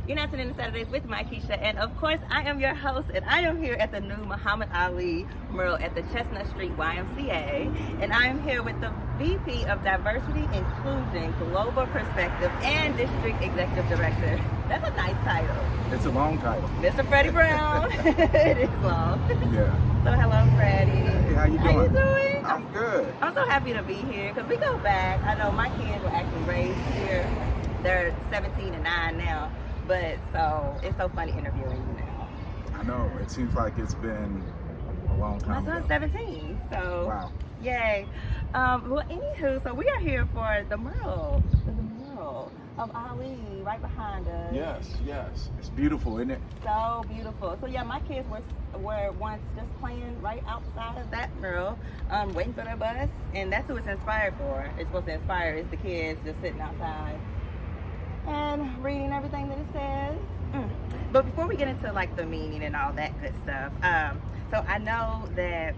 You're not tuning in to Saturdays with my Keisha, and of course, I am your host, and I am here at the new Muhammad Ali Mural at the Chestnut Street YMCA, and I am here with the VP of Diversity, Inclusion, Global Perspective, and District Executive Director. That's a nice title. It's a long title. Mr. Freddie Brown. It is long. Yeah. So hello, Freddie. Hey, how you doing? How you doing? I'm good. I'm so happy to be here because we go back. I know my kids were actually raised here. They're 17 and 9 now. But so it's so funny interviewing you now. I know. It seems like it's been a long time. My son's 17. So wow. Yay. Well, anywho, so we are here for the mural of Ali right behind us. Yes. It's beautiful, isn't it? So beautiful. So yeah, my kids were once just playing right outside of that mural, waiting for their bus, and that's who it's inspired for. It's supposed to inspire is the kids just sitting outside and reading everything that it says. But before we get into like the meaning and all that good stuff, so I know that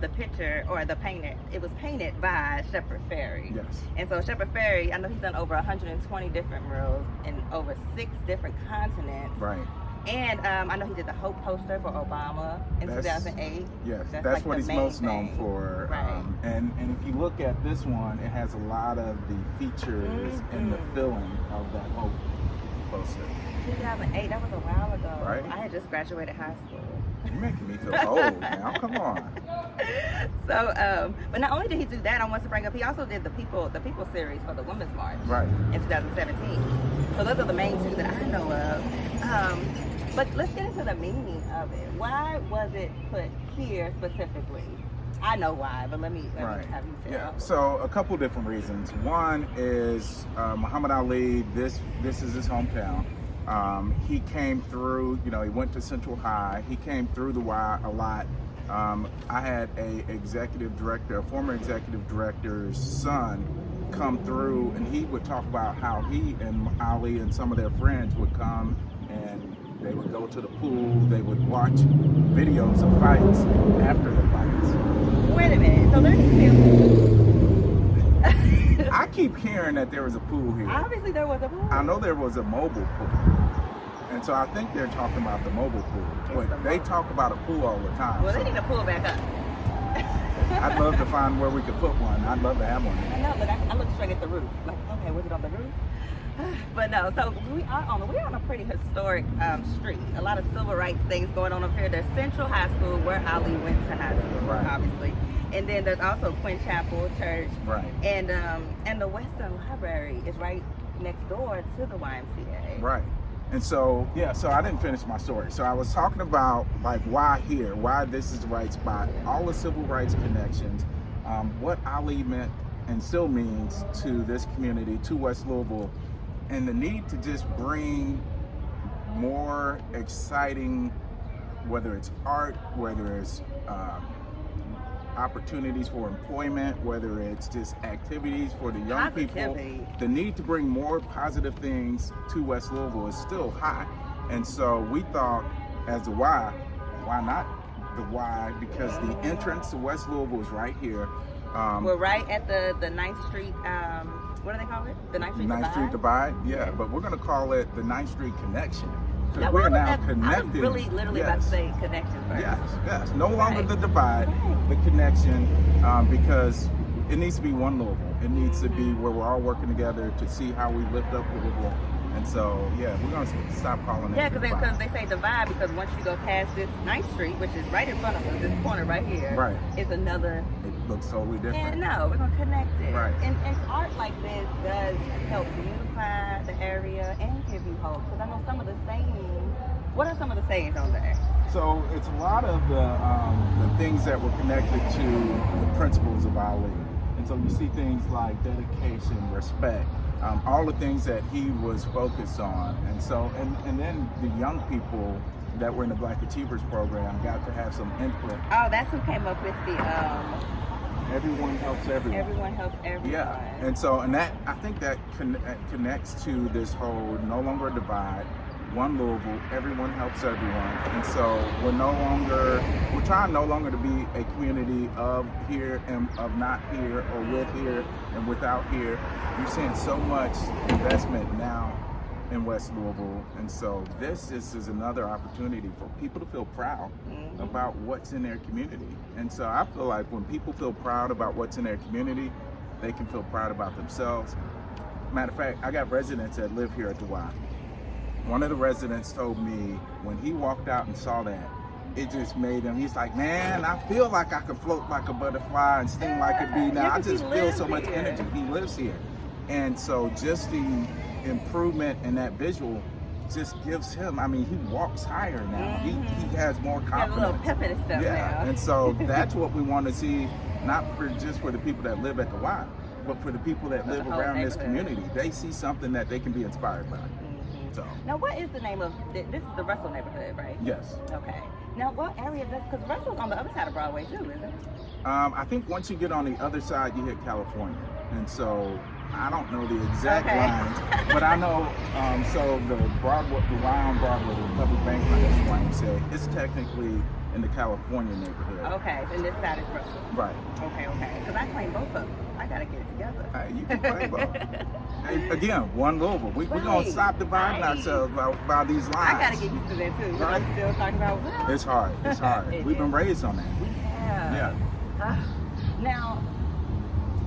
the picture or the painted, it was painted by Shepard Fairey. Yes. And so Shepard Fairey, I know he's done over 120 different murals in over 6 different continents. Right. And I know he did the Hope poster for Obama in 2008. Yes, that's like what he's most known for. Right. And if you look at this one, it has a lot of the features and the feeling of that Hope poster. 2008, that was a while ago. Right. I had just graduated high school. You're making me feel old now. Come on. So, but not only did he do that, I want to bring up, he also did the People series for the Women's March. Right. In 2017. So those are the main 2 that I know of. But let's get into the meaning of it. Why was it put here specifically? I know why, but let me have you say. Yeah. So a couple different reasons. One is Muhammad Ali. This is his hometown. He came through. He went to Central High. He came through the Y a lot. I had a former executive director's son, come through, and he would talk about how he and Ali and some of their friends would come and they would go to the pool, they would watch videos of fights after the fights. Wait a minute, so there needs to be a pool? I keep hearing that there was a pool here. Obviously there was a pool. I know there was a mobile pool. And so I think they're talking about the mobile pool. But they talk about a pool all the time. Well, they need to pull back up. I'd love to find where we could put one. I'd love to have one. I know, look, I looked straight at the roof. Like, okay, was it on the roof? But no, so we're on a pretty historic street. A lot of civil rights things going on up here. There's Central High School where Ali went to high school, right. Obviously. And then there's also Quinn Chapel Church. Right. And the Western Library is right next door to the YMCA. Right. And so, so I didn't finish my story. So I was talking about like why here, why this is the right spot, all the civil rights connections, what Ali meant and still means to this community, to West Louisville, and the need to just bring more exciting, whether it's art, whether it's opportunities for employment, whether it's just activities for the young people. The need to bring more positive things to West Louisville is still high. And so we thought, as the why not the why? Because the entrance to West Louisville is right here. We're right at the 9th Street, what do they call it? The 9th Street Divide? 9th Street Divide, yeah. But we're going to call it the 9th Street Connection. Now, we're now connected. I was literally about to say connection first. Yes. No longer the divide, the connection, because it needs to be one Louisville. It needs to be where we're all working together to see how we lift up Louisville. And so, we're going to stop calling it because they say divide because once you go past this 9th Street, which is right in front of us, this corner right here, it's another. It looks totally different. And no, we're going to connect it. Right. And art like this does help beautify the area and give you hope. Because I know some of the sayings. What are some of the sayings on there? So it's a lot of the things that were connected to the principles of Ali. And so you see things like dedication, respect, all the things that he was focused on. And so, and then the young people that were in the Black Achievers program got to have some input. Oh, that's who came up with the everyone helps everyone. Everyone helps everyone. Yeah, and so, and that, I think that connects to this whole no longer a divide, one Louisville, everyone helps everyone. And so we're trying no longer to be a community of here and of not here, or with here and without here. You're seeing so much investment now in West Louisville. And so this is another opportunity for people to feel proud about what's in their community. And so I feel like when people feel proud about what's in their community, they can feel proud about themselves. Matter of fact, I got residents that live here at the Y. One of the residents told me when he walked out and saw that, it just made him, he's like, man, I feel like I can float like a butterfly and sting like a bee now. Yeah, I just feel so much here. energy. He lives here. And so just the improvement in that visual just gives him, I mean, he walks higher now. He has more confidence. Got a little pep in his step now. And so that's what we want to see, not just for the people that live at the Y, but for the people that live around this community. They see something that they can be inspired by. So. Now, what is the name of this? Is the Russell neighborhood, right? Yes. Okay. Now, what area is this? Because Russell's on the other side of Broadway too, isn't it? I think once you get on the other side, you hit California, and so I don't know the exact lines, but I know. So the Broadway, the Y on Broadway, the Public Bank, that's YMCA, it's technically in the California neighborhood. Okay, and this side is Russell. Right. Okay. Because I claim both of them. I gotta get it together. You can play both. Hey, again, one Louisville. We're gonna stop dividing ourselves by these lines. I gotta get used to that too. Right. I'm still talking about. Well, it's hard. It's hard. We've been raised on that. We have. Yeah. Now,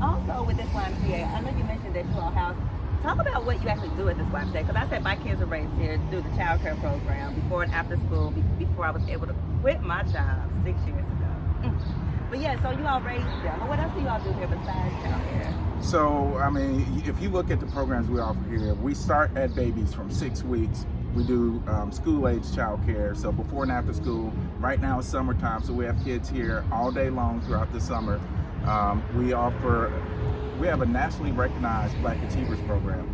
also with this YMCA, I know you mentioned that you all house. Talk about what you actually do at this YMCA, because I said my kids were raised here through the child care program before and after school, before I was able to quit my job 6 years ago. But yeah, so you all raised them. But what else do you all do here besides child care? So, I mean, if you look at the programs we offer here, we start at babies from 6 weeks. We do school-age child care, so before and after school. Right now it's summertime, so we have kids here all day long throughout the summer. We have a nationally recognized Black Achievers program.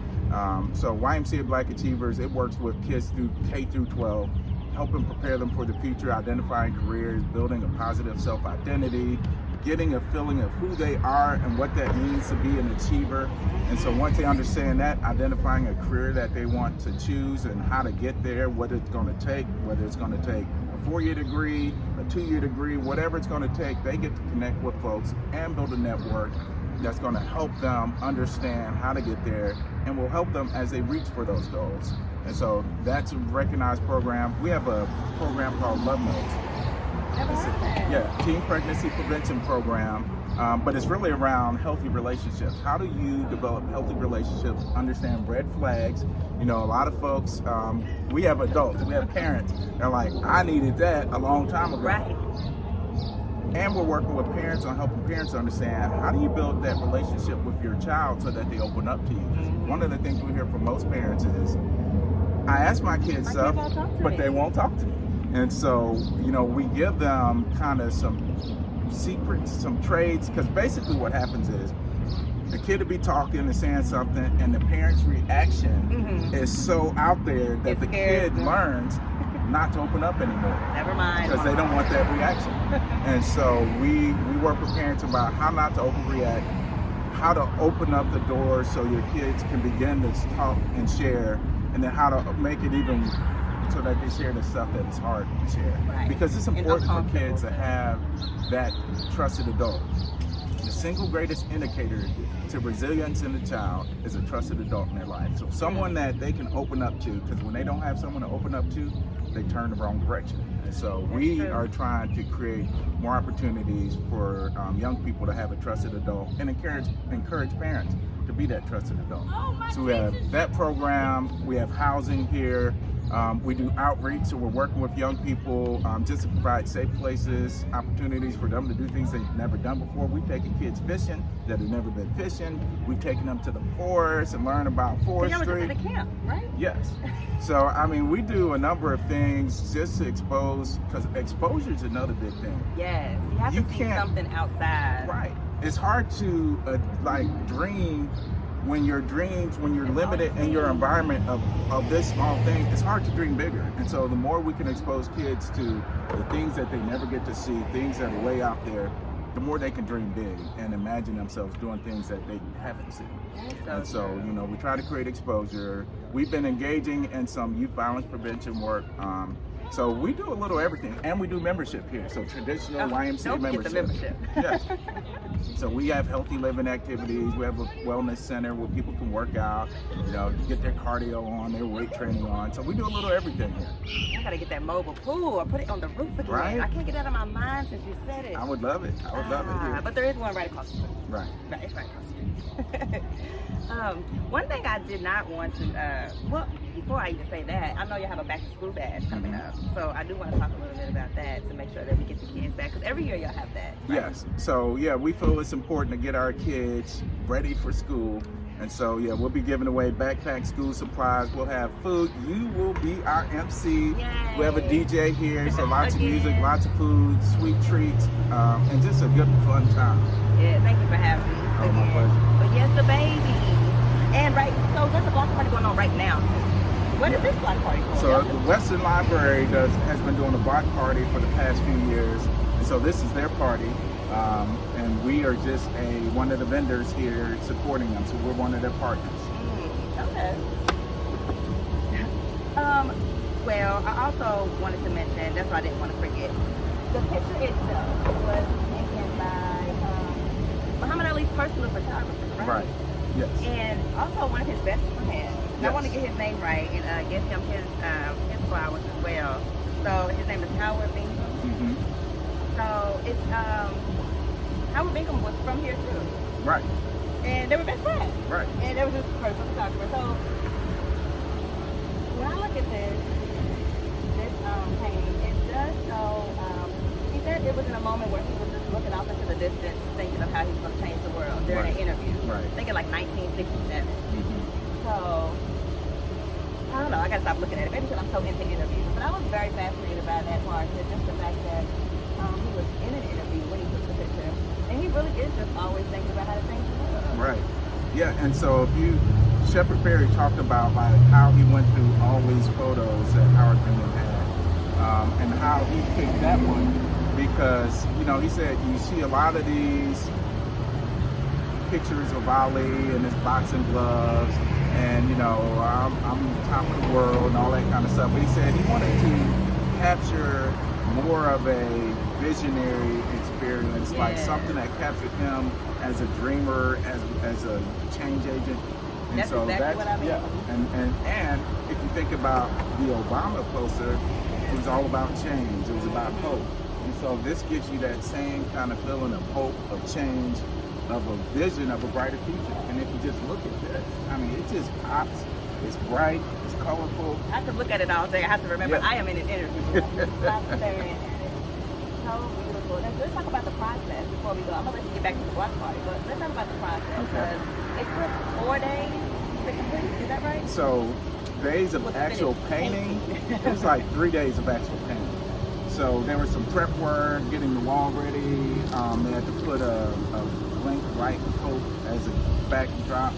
So YMCA Black Achievers, it works with kids through K through 12, helping prepare them for the future, identifying careers, building a positive self-identity, getting a feeling of who they are and what that means to be an achiever. And so once they understand that, identifying a career that they want to choose and how to get there, what it's going to take, whether it's going to take a 4-year degree, a 2-year degree, whatever it's going to take, they get to connect with folks and build a network that's going to help them understand how to get there and will help them as they reach for those goals. And so that's a recognized program. We have a program called Love Notes. Teen pregnancy prevention program, but it's really around healthy relationships. How do you develop healthy relationships, understand red flags? You know, a lot of folks, we have adults, we have parents, they're like, I needed that a long time ago. Right. And we're working with parents on helping parents understand how do you build that relationship with your child so that they open up to you. One of the things we hear from most parents is, I ask my kids stuff, but they won't talk to me. And so, you know, we give them kind of some secrets, some trades, because basically what happens is the kid will be talking and saying something, and the parent's reaction is so out there that the kid learns not to open up anymore. Never mind. Because they don't want that reaction. And so we work with parents about how not to overreact, how to open up the door so your kids can begin to talk and share, and then how to make it even so that they share the stuff that is hard to share. Right. Because it's important for kids to have that trusted adult. The single greatest indicator to resilience in a child is a trusted adult in their life. So someone that they can open up to, because when they don't have someone to open up to, they turn the wrong direction. And so we are trying to create more opportunities for young people to have a trusted adult and encourage parents to be that trusted adult. So we have that program, we have housing here, we do outreach, so we're working with young people just to provide safe places, opportunities for them to do things they've never done before. We've taken kids fishing that have never been fishing. We've taken them to the forest and learn about forestry. You were just at a camp, right? Yes. So, I mean, we do a number of things just to expose, because exposure is another big thing. Yes, you have to see something outside. Right. It's hard to dream when you're limited in your environment of this small thing. It's hard to dream bigger. And so the more we can expose kids to the things that they never get to see, things that are way out there, the more they can dream big and imagine themselves doing things that they haven't seen. And so, you know, we try to create exposure. We've been engaging in some youth violence prevention work. So we do a little everything, and we do membership here. So traditional YMCA membership. Don't forget the membership. Yes. So we have healthy living activities. We have a wellness center where people can work out, you know, get their cardio on, their weight training on. So we do a little everything here. I gotta get that mobile pool or put it on the roof again. Right. I can't get that out of my mind since you said it. I would love it. I would love it here. But there is one right across the street. Right. Right, it's right across the street. One thing I did not want to, well, before I even say that, I know you have a back to school bash coming up. So I do want to talk a little bit about that to make sure that we get the kids back. Because every year y'all have that. Right? Yes. So yeah, we feel it's important to get our kids ready for school. And so yeah, we'll be giving away backpack, school supplies. We'll have food. You will be our MC. Yay. We have a DJ here, so lots of music, lots of food, sweet treats, and just a good fun time. Yeah, thank you for having me. Oh, my pleasure. But yes, the baby. And right, so there's a block party going on right now. What is this block party for? So the Western Library has been doing a block party for the past few years, and so this is their party, and we are just one of the vendors here supporting them. So we're one of their partners. Okay. Well, I also wanted to mention, that's what I didn't want to forget. The picture itself was taken by Muhammad Ali's personal photographer, right? Right. Yes. And also one of his best friends. Yes. I want to get his name right and give him his flowers as well. So his name is Howard Bingham. Mm-hmm. So it's Howard Bingham was from here too. Right. And they were best friends. Right. And there was this personal photographer. So when I look at this painting, it does show. He said it was in a moment where he was just looking off into the distance, thinking of how he was going to change the world during an interview. Right. Thinking like 1967. Mm-hmm. So I don't know. I got to stop looking at it. Maybe because I'm so into interviews. But I was very fascinated by that part. Just the fact that he was in an interview when he took the picture, and he really is just always thinking about how to change the world. Right. Yeah, and so Shepard Fairey talked about like how he went through all these photos that Howard Bingham had, and how he picked that one because, you know, he said you see a lot of these pictures of Ali and his boxing gloves and, you know, I'm top of the world and all that kind of stuff. But he said he wanted to capture more of a visionary experience, like something that captured him as a dreamer, as a change agent. And that's so exactly what I mean. Yeah. And if you think about the Obama poster, it was all about change. It was about hope. And so this gives you that same kind of feeling of hope, of change, of a vision of a brighter future. And if you just look at this, I mean, it just pops. It's bright. It's colorful. I could look at it all day. I have to remember I am in an interview. Stop staring at it. So beautiful. Let's talk about the process before we go. I'm gonna let you get back to the block party, but let's talk about the process because it took 4 days to complete. Is that right? So days of actual painting. It was like 3 days of actual painting. So there was some prep work, getting the wall ready. They had to put a blank white coat as a backdrop.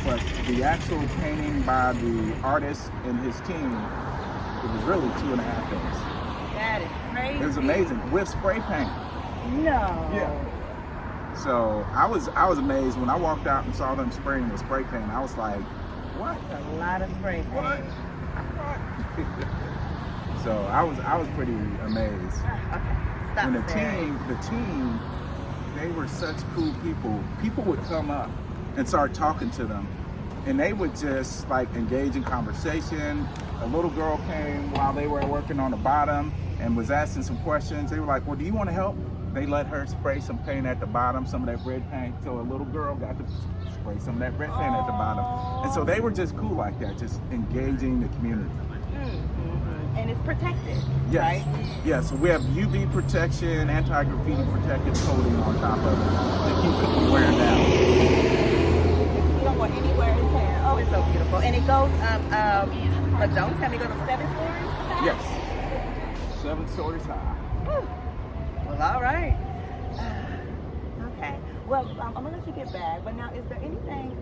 But the actual painting by the artist and his team, it was really 2.5 days. That is crazy. It was amazing with spray paint. No. Yeah. So I was amazed when I walked out and saw them spraying with spray paint. I was like, what? That's a lot of spray paint. What? So I was pretty amazed. Okay. Stop And the staring. team, they were such cool people. People would come up and start talking to them, and they would just like engage in conversation. A little girl came while they were working on the bottom and was asking some questions. They were like, well, do you want to help? They let her spray some paint at the bottom, some of that red paint. So a little girl got to spray some of that red paint at the bottom. And so they were just cool like that, just engaging the community. Mm-hmm. And it's protected, Yes. right? Yeah, so we have UV protection, anti-graffiti protective coating on top of it to keep it from wearing down. You don't want anywhere in town. Oh, it's so beautiful. And it goes up, but don't tell me it goes up 7 stories? Yes. 7 stories high. Whew. Well, all right. Okay. Well, I'm going to let you get back. But now, is there anything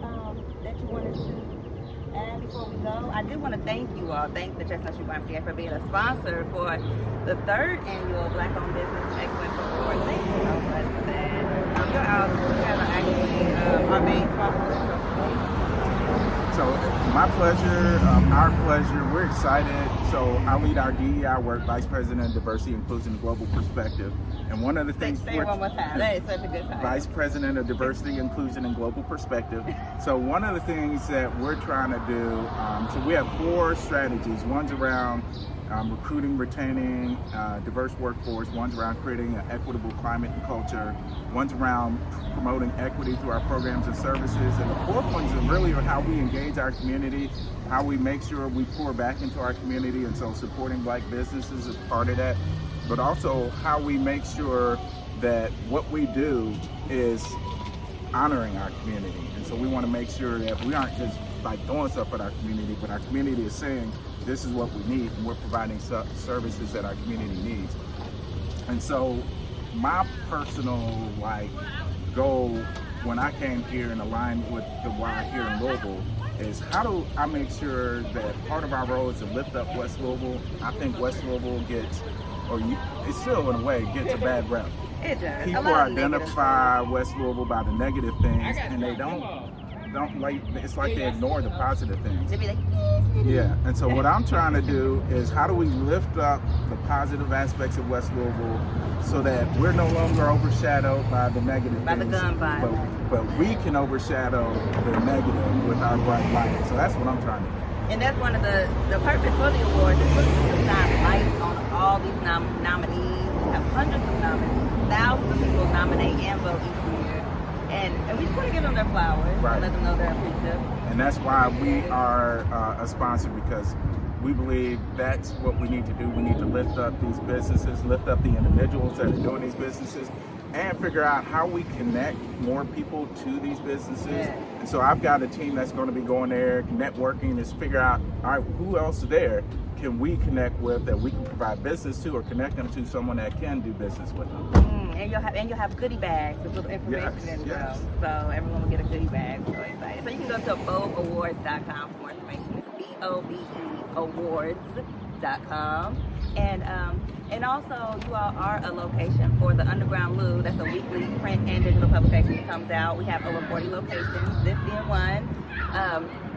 that you wanted to add before we go? I do want to thank you all. Thank the Chestnut YMCA for being a sponsor for the 3rd annual Black-owned Business Excellence Award. Thank you so much for that. You guys are actually our main sponsor. So my pleasure, our pleasure, we're excited. So I lead our DEI work, Vice President of Diversity, Inclusion, and Global Perspective. And one of the things Say it one more time. That is such a good time. Vice President of Diversity, Inclusion, and Global Perspective. So one of the things that we're trying to do, so we have 4 strategies. One's around recruiting, retaining diverse workforce. One's around creating an equitable climate and culture. One's around promoting equity through our programs and services. And the 4th one is really how we engage our community, how we make sure we pour back into our community, and so supporting Black businesses is part of that. But also how we make sure that what we do is honoring our community. And so we want to make sure that we aren't just like throwing stuff at our community, but our community is saying, this is what we need, and we're providing services that our community needs. And so my personal goal when I came here and aligned with the Y here in Louisville is how do I make sure that part of our role is to lift up West Louisville. I think West Louisville gets, it still in a way gets a bad rep. It does. People identify West Louisville by the negative things, and they don't like, it's like they ignore the positive things. They be like, yeah, and so what I'm trying to do is how do we lift up the positive aspects of West Louisville so that we're no longer overshadowed by the negative by things, the gun violence. but we can overshadow the negative with our bright light. So that's what I'm trying to do. And that's one of the purpose for the awards is really to shine light on all these nominees. We have hundreds of nominees, thousands of people nominate and vote each year. And we just want to give them their flowers and let them know they're appreciative. And that's why we are a sponsor, because we believe that's what we need to do. We need to lift up these businesses, lift up the individuals that are doing these businesses, and figure out how we connect more people to these businesses. Yeah. And so I've got a team that's going to be going there, networking, is figure out, all right, who else is there can we connect with that we can provide business to, or connect them to someone that can do business with them. And you'll have goodie bags with little information in them. So everyone will get a goodie bag. We're so excited. So you can go to bobeawards.com for more information. It's BOBE awards.com. And also you all are a location for the Underground Lou. That's a weekly print and digital publication that comes out. We have over 40 locations, this being one.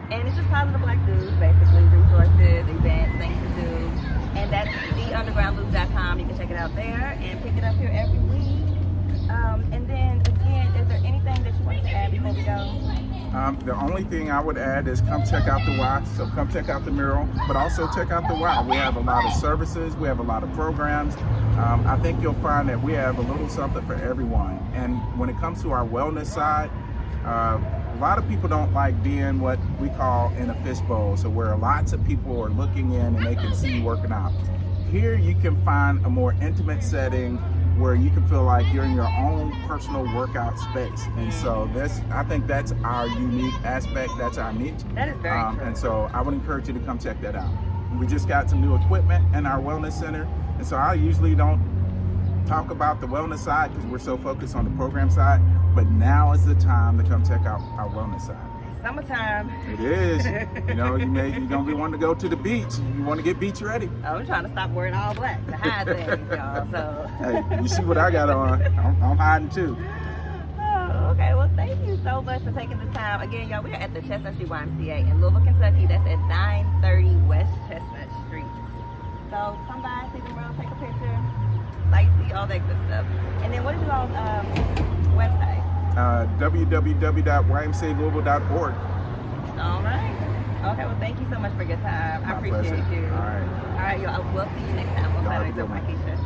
And it's just positive Black news, basically, resources, events, things to do. And that's theundergroundloop.com. You can check it out there and pick it up here every week. And then, again, is there anything that you want to add before we go? The only thing I would add is come check out the Y. So come check out the Mural, but also check out the Y. We have a lot of services. We have a lot of programs. I think you'll find that we have a little something for everyone. And when it comes to our wellness side, a lot of people don't like being what we call in a fishbowl, so where lots of people are looking in and they can see you working out. Here you can find a more intimate setting where you can feel like you're in your own personal workout space. And so I think that's our unique aspect, that's our niche. That is very true. And so I would encourage you to come check that out. We just got some new equipment in our wellness center, and so I usually don't talk about the wellness side because we're so focused on the program side, but now is the time to come check out our wellness side. Summertime. It is. You're gonna be wanting to go to the beach. You want to get beach ready. I'm trying to stop wearing all black to hide things, y'all. So. Hey, you see what I got on? I'm hiding too. Oh, okay. Well, thank you so much for taking the time. Again, y'all, we're at the Chestnut Street YMCA in Louisville, Kentucky. That's at 930 West Chestnut Street. So come by, see the Mural, take a picture, sightsee, all that good stuff. And then what is y'all's website? www.ymcalouisville.org. All right. Okay, well, thank you so much for your time. I appreciate you. All right. All right, y'all. We'll see you next time on Saturdays at Waukesha.